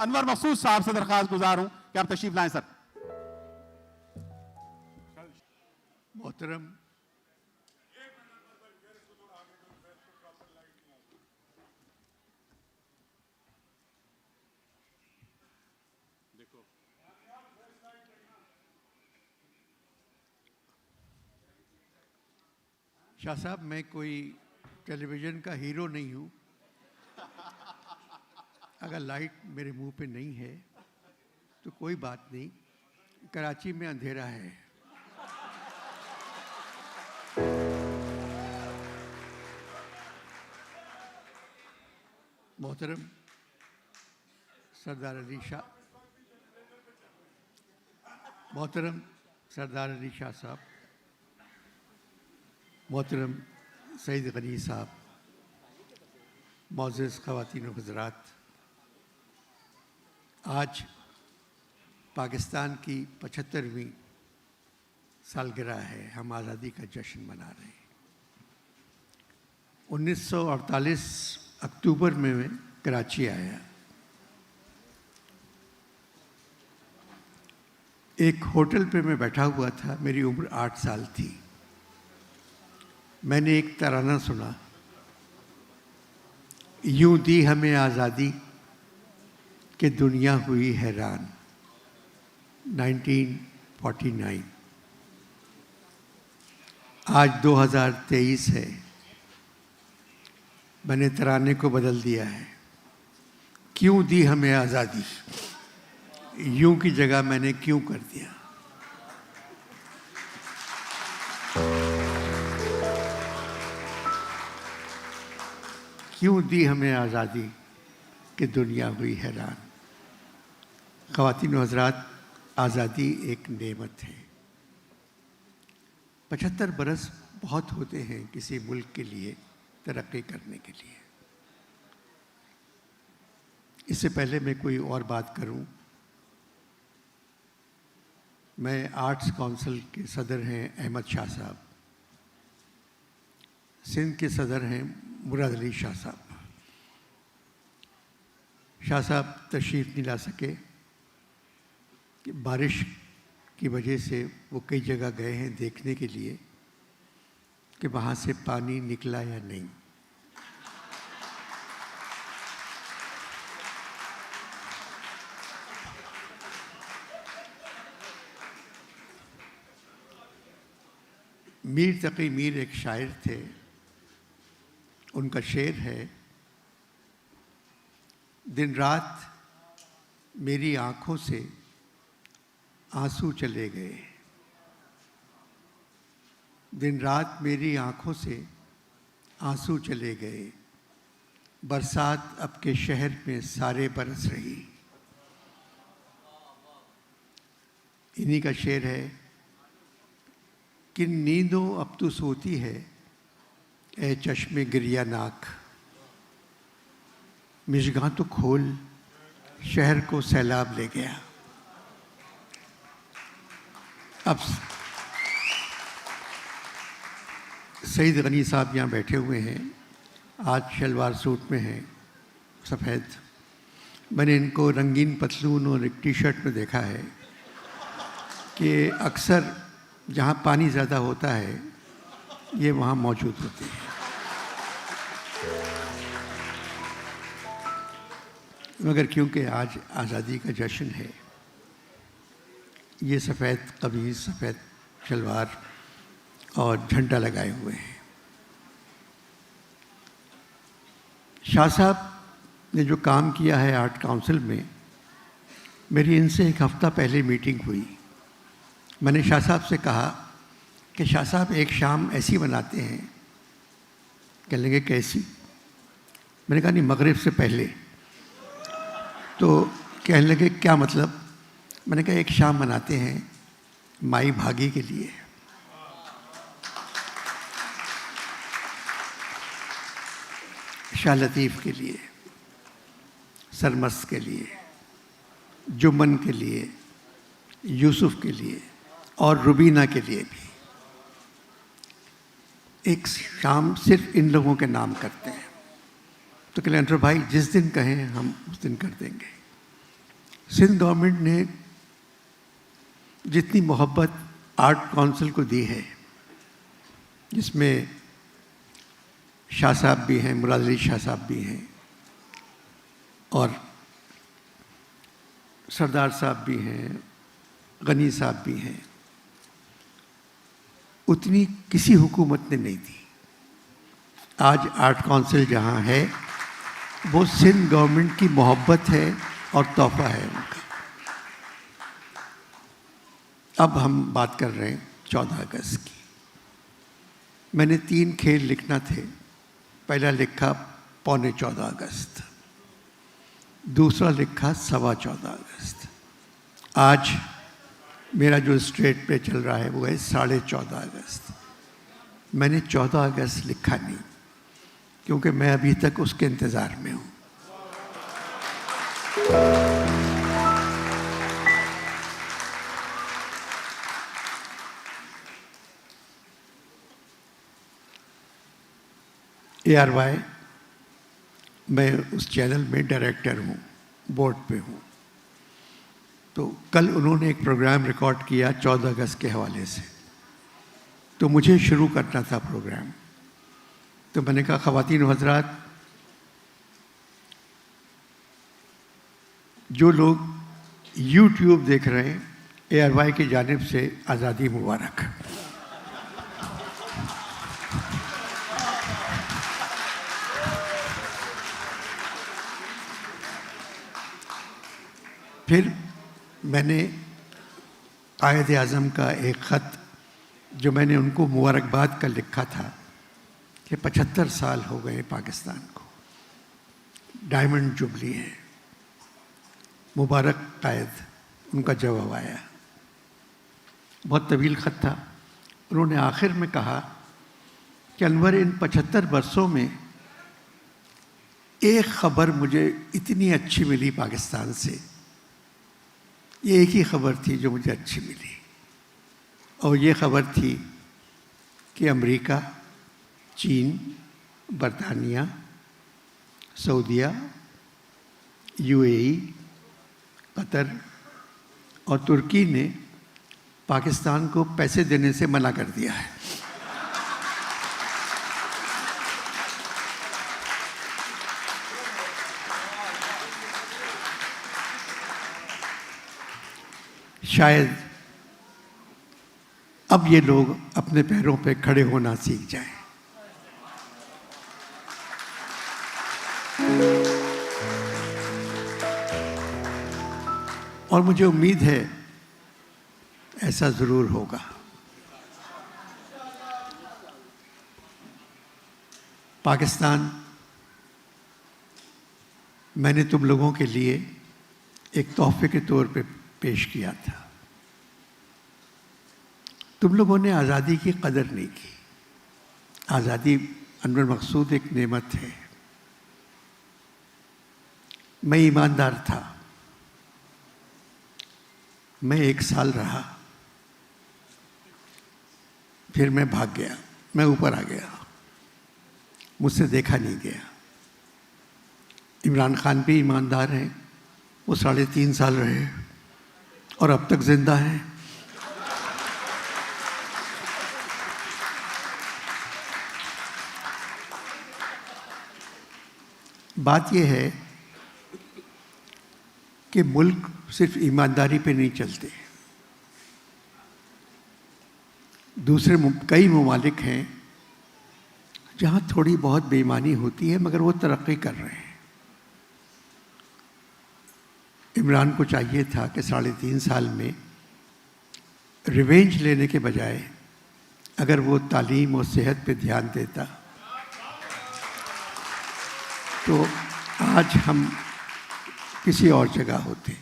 अनवर मकसूद साहब से दरखास्त गुजार हूं कि आप तशरीफ लाएं सर। मोहतरम शाह साहब, मैं कोई टेलीविज़न का हीरो नहीं हूँ। अगर लाइट मेरे मुंह पे नहीं है तो कोई बात नहीं, कराची में अंधेरा है। मोहतरम सरदार अली शाह, मोहतरम सरदार अली शाह साहब, मोहतरम सईद गनी साहब, मोअज़्ज़ज़ ख़वातीन व हज़रात, आज पाकिस्तान की 75वीं सालगिरह है। हम आज़ादी का जश्न मना रहे हैं। 1948 अक्टूबर में मैं कराची आया। एक होटल पे मैं बैठा हुआ था, मेरी उम्र 8 साल थी। मैंने एक तराना सुना, यूं दी हमें आज़ादी कि दुनिया हुई हैरान। 1949। आज 2023 है। मैंने तराने को बदल दिया है, क्यों दी हमें आज़ादी, यूं की जगह मैंने क्यों कर दिया। क्यों दी हमें आज़ादी कि दुनिया हुई हैरान। ख़वातीन व हज़रात, आज़ादी एक नेमत है। 75 बरस बहुत होते हैं किसी मुल्क के लिए तरक्की करने के लिए। इससे पहले मैं कोई और बात करूं, मैं आर्ट्स काउंसिल के सदर हैं अहमद शाह साहब, सिंध के सदर हैं मुराद अली शाह साहब। शाह साहब तशरीफ़ नहीं ला सके कि बारिश की वजह से वो कई जगह गए हैं देखने के लिए कि वहाँ से पानी निकला या नहीं। मीर तकी मीर एक शायर थे, उनका शेर है, दिन रात मेरी आँखों से आंसू चले गए। दिन रात मेरी आँखों से आंसू चले गए, बरसात अब के शहर में सारे बरस रही। इन्हीं का शेर है, किन नींदों अब तू सोती है ए चश्मे गिरिया नाक, मिशगां तो खोल शहर को सैलाब ले गया। अब सईद गनी साहब यहाँ बैठे हुए हैं, आज शलवार सूट में हैं सफ़ेद। मैंने इनको रंगीन पतलून और एक टी शर्ट में देखा है कि अक्सर जहाँ पानी ज़्यादा होता है ये वहाँ मौजूद होते हैं। मगर क्योंकि आज आज़ादी का जश्न है, ये सफ़ेद कमीज़, सफ़ेद शलवार और झंडा लगाए हुए हैं। शाह साहब ने जो काम किया है आर्ट काउंसिल में, मेरी इनसे एक हफ़्ता पहले मीटिंग हुई। मैंने शाह साहब से कहा कि शाह साहब एक शाम ऐसी बनाते हैं। कहने लगे कैसी? मैंने कहा नहीं, मगरिब से पहले। तो कहने लगे क्या मतलब? मैंने कहा एक शाम मनाते हैं माई भागी के लिए। शाह लतीफ़ के लिए, सरमस्त के लिए, जुम्मन के लिए, यूसुफ के लिए और रुबीना के लिए भी एक शाम सिर्फ इन लोगों के नाम करते हैं। तो कहले अंटर भाई जिस दिन कहें हम उस दिन कर देंगे। सिंध गवर्नमेंट ने जितनी मोहब्बत आर्ट काउंसिल को दी है, जिसमें शाह साहब भी हैं, मुराद अली शाह साहब भी हैं और सरदार साहब भी हैं, गनी साहब भी हैं, उतनी किसी हुकूमत ने नहीं दी। आज आर्ट काउंसिल जहाँ है वो सिंध गवर्नमेंट की मोहब्बत है और तोहफा है उनका। अब हम बात कर रहे हैं 14 अगस्त की। मैंने 3 खेल लिखना थे। पहला लिखा पौने 14 अगस्त, दूसरा लिखा 14.25 अगस्त। आज मेरा जो स्ट्रेट पे चल रहा है वो है 14.5 अगस्त। मैंने 14 अगस्त लिखा नहीं, क्योंकि मैं अभी तक उसके इंतज़ार में हूँ। ARY, मैं उस चैनल में डायरेक्टर हूँ, बोर्ड पे हूँ। तो कल उन्होंने एक प्रोग्राम रिकॉर्ड किया 14 अगस्त के हवाले से, तो मुझे शुरू करना था प्रोग्राम। तो मैंने कहा, ख़वातीन व हज़रात, जो लोग YouTube देख रहे हैं, ARY की जानिब से आज़ादी मुबारक। फिर मैंने कायद आज़म का एक ख़त, जो मैंने उनको मुबारकबाद का लिखा था कि 75 साल हो गए पाकिस्तान को, डायमंड जुबली है, मुबारक कायद, उनका जवाब आया। बहुत तवील ख़त था। उन्होंने आखिर में कहा कि अनवर, इन 75 वर्षों में एक ख़बर मुझे इतनी अच्छी मिली पाकिस्तान से, ये एक ही ख़बर थी जो मुझे अच्छी मिली, और ये ख़बर थी कि अमेरिका, चीन, बरतानिया, सऊदीया, UAE, कतर और तुर्की ने पाकिस्तान को पैसे देने से मना कर दिया है। शायद अब ये लोग अपने पैरों पे खड़े होना सीख जाएं। और मुझे उम्मीद है ऐसा ज़रूर होगा। पाकिस्तान मैंने तुम लोगों के लिए एक तोहफे के तौर पे पेश किया था। तुम लोगों ने आज़ादी की कदर नहीं की। आज़ादी अनवर मकसूद एक नेमत है। मैं ईमानदार था। मैं 1 साल रहा, फिर मैं भाग गया, मैं ऊपर आ गया, मुझसे देखा नहीं गया। इमरान खान भी ईमानदार हैं, वो 3.5 साल रहे और अब तक जिंदा हैं। बात यह है कि मुल्क सिर्फ ईमानदारी पे नहीं चलते। दूसरे कई ममालिक हैं जहाँ थोड़ी बहुत बेईमानी होती है, मगर वो तरक्की कर रहे हैं। इमरान को चाहिए था कि 3.5 साल में रिवेंज लेने के बजाय अगर वो तालीम और सेहत पे ध्यान देता तो आज हम किसी और जगह होते।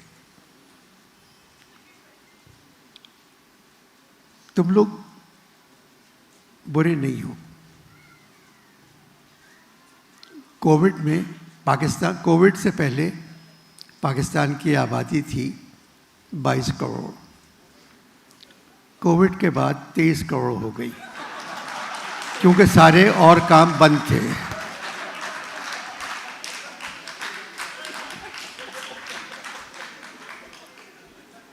तुम लोग बुरे नहीं हो। कोविड में कोविड से पहले पाकिस्तान की आबादी थी 22 करोड़। कोविड के बाद 23 करोड़ हो गई, क्योंकि सारे और काम बंद थे।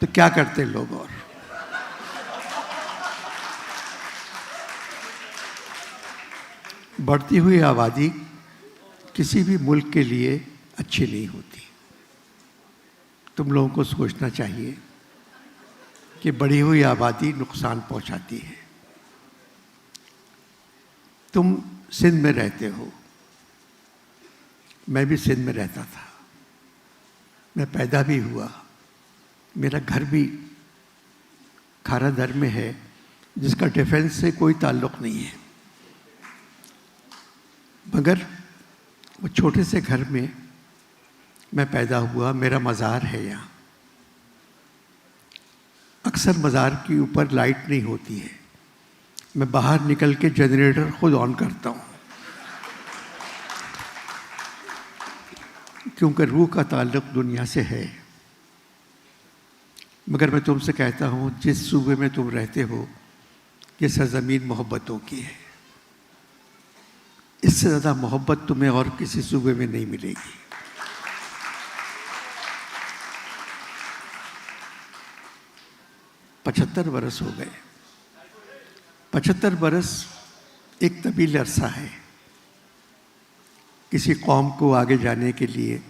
तो क्या करते लोग? और बढ़ती हुई आबादी किसी भी मुल्क के लिए अच्छी नहीं होती। तुम लोगों को सोचना चाहिए कि बढ़ी हुई आबादी नुकसान पहुंचाती है। तुम सिंध में रहते हो, मैं भी सिंध में रहता था, मैं पैदा भी हुआ, मेरा घर भी खारा दर में है, जिसका डिफेंस से कोई ताल्लुक़ नहीं है। मगर वो छोटे से घर में मैं पैदा हुआ, मेरा मज़ार है यहाँ। अक्सर मज़ार के ऊपर लाइट नहीं होती है, मैं बाहर निकल के जनरेटर खुद ऑन करता हूँ, क्योंकि रूह का ताल्लुक़ दुनिया से है। मगर मैं तुमसे कहता हूँ, जिस सूबे में तुम रहते हो, ये सरज़मीन मोहब्बतों की है। इससे ज़्यादा मोहब्बत तुम्हें और किसी सूबे में नहीं मिलेगी। पचहत्तर बरस हो गए। 75 बरस एक तवील अरसा है किसी कौम को आगे जाने के लिए,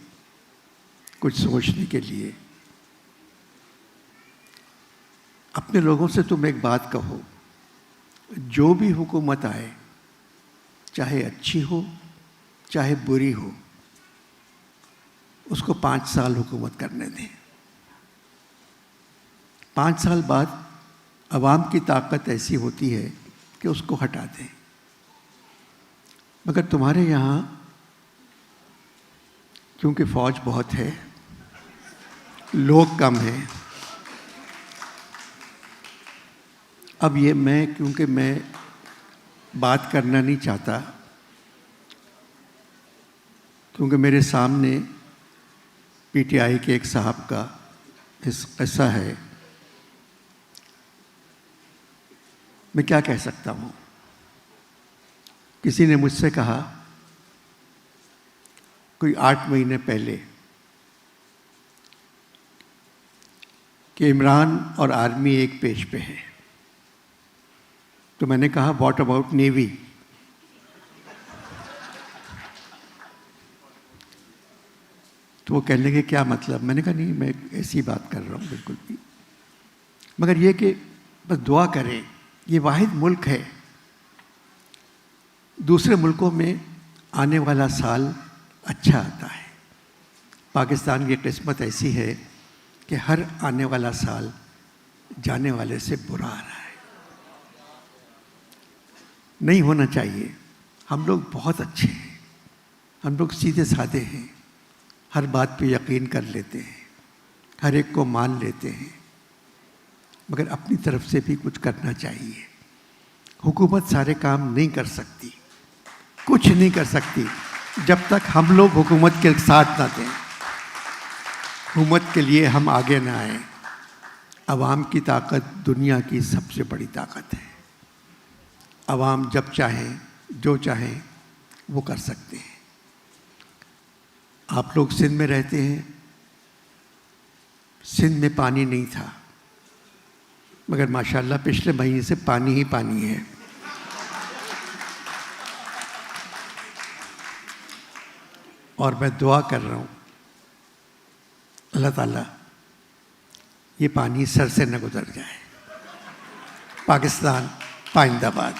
कुछ सोचने के लिए। अपने लोगों से तुम एक बात कहो, जो भी हुकूमत आए, चाहे अच्छी हो चाहे बुरी हो, उसको 5 साल हुकूमत करने दें। 5 साल बाद अवाम की ताकत ऐसी होती है कि उसको हटा दें। मगर तुम्हारे यहाँ क्योंकि फ़ौज बहुत है, लोग कम हैं, अब ये क्योंकि मैं बात करना नहीं चाहता, क्योंकि मेरे सामने पीटीआई के एक साहब का किस्सा है। मैं क्या कह सकता हूँ? किसी ने मुझसे कहा कोई 8 महीने पहले कि इमरान और आर्मी एक पेज पे है। तो मैंने कहा व्हाट अबाउट नेवी? तो वो कहने लगे क्या मतलब? मैंने कहा नहीं, मैं ऐसी बात कर रहा हूँ बिल्कुल भी। मगर ये कि बस दुआ करें, ये वाहिद मुल्क है, दूसरे मुल्कों में आने वाला साल अच्छा आता है। पाकिस्तान की किस्मत ऐसी है कि हर आने वाला साल जाने वाले से बुरा आ रहा है। नहीं होना चाहिए। हम लोग बहुत अच्छे हैं, हम लोग सीधे साधे हैं, हर बात पे यकीन कर लेते हैं, हर एक को मान लेते हैं। मगर अपनी तरफ से भी कुछ करना चाहिए। हुकूमत सारे काम नहीं कर सकती, कुछ नहीं कर सकती जब तक हम लोग हुकूमत के साथ ना दें, हुकूमत के लिए हम आगे ना आए। अवाम की ताकत दुनिया की सबसे बड़ी ताकत है। अवाम जब चाहें, जो चाहें वो कर सकते हैं। आप लोग सिंध में रहते हैं, सिंध में पानी नहीं था, मगर माशाल्लाह पिछले महीने से पानी ही पानी है। और मैं दुआ कर रहा हूँ अल्लाह ताला ये पानी सर से न गुजर जाए। पाकिस्तान पाइंदाबाद।